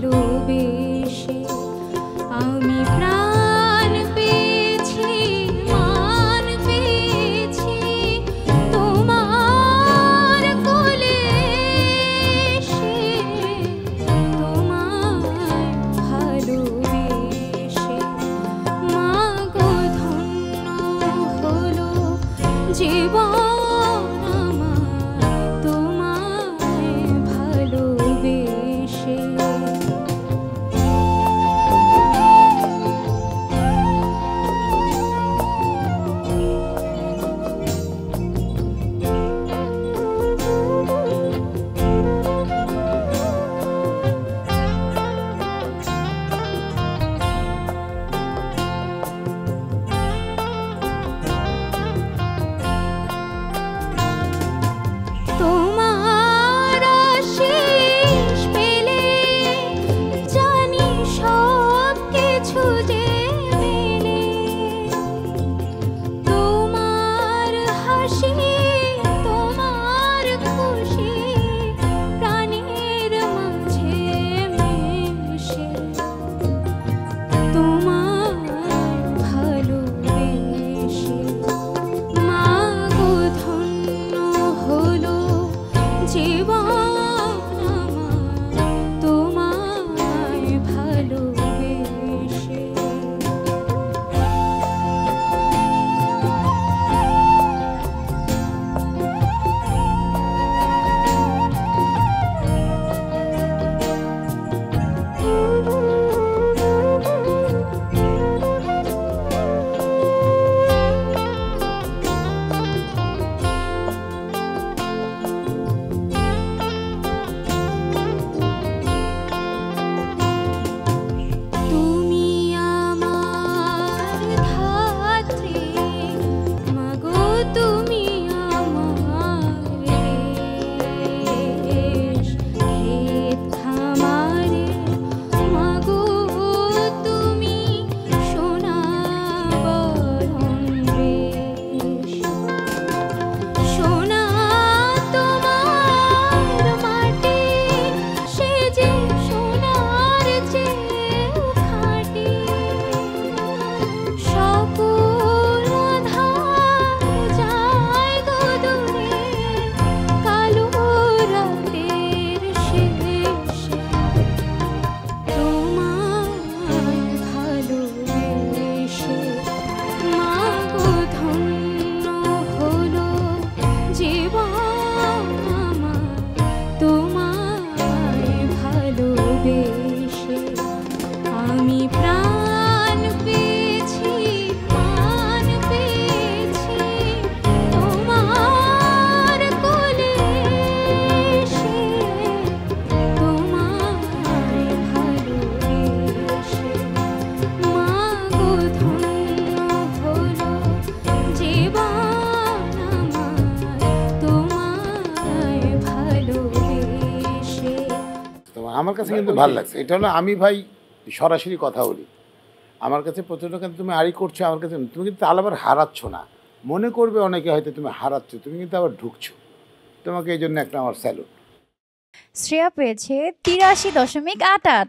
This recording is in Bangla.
ভালোবেসে আমি প্রাণ পেয়েছি, মান পেয়েছি তোমার কোলে এসে, তোমায় ভালোবেসে। মা গো ধন্য হলো জীবন আমার তোমায় ভালোবেসে। তোমার আশিস পেলে জানি সব কিছু যে মেলে, তোমার হাসি তোমার খুশি প্রাণের মাঝে মেশে, তোমায় ভালোবেসে। মা গো ধন্য হলো জীবন আমার তোমায় ভালোবেসে। তুমি আমার ধাত্রী, মাগো তুমি আমার দেশ, ক্ষেত খামারে মাগো তুমি সোনা বরণ বেশ, সোনা তোমার মাটি সে যে সোনার চেয়েও খাঁটি, সকল আঁধার যায় গো দূরে কালো রাতের শেষে, তোমায় ভালোবেসে। মা গো ধন্য হলো জীবন আমার তোমায় ভালোবেসে। আমি প্রাণ পেয়েছি, মান পেয়েছি তোমার কোলে এসে, তোমায় ভালোবেসে। মা গো ধন্য হলো জীবন আমার তোমায় ভালোবেসে। তো আমার কাছে কিন্তু ভালো লাগছে। এটা হলো আমি ভাই সরাসরি কথা বলি, আমার কাছে প্রচণ্ড কিন্তু তুমি আড়ি করছো, আমার কাছে তুমি কিন্তু তাহলে আবার হারাচ্ছ না, মনে করবে অনেকে হয়তো তুমি হারাচ্ছ, তুমি কিন্তু আবার ঢুকছো। তোমাকে এই জন্য একটা আমার স্যালুট। শ্রেয়া পেয়েছে ৮৩.৮৮।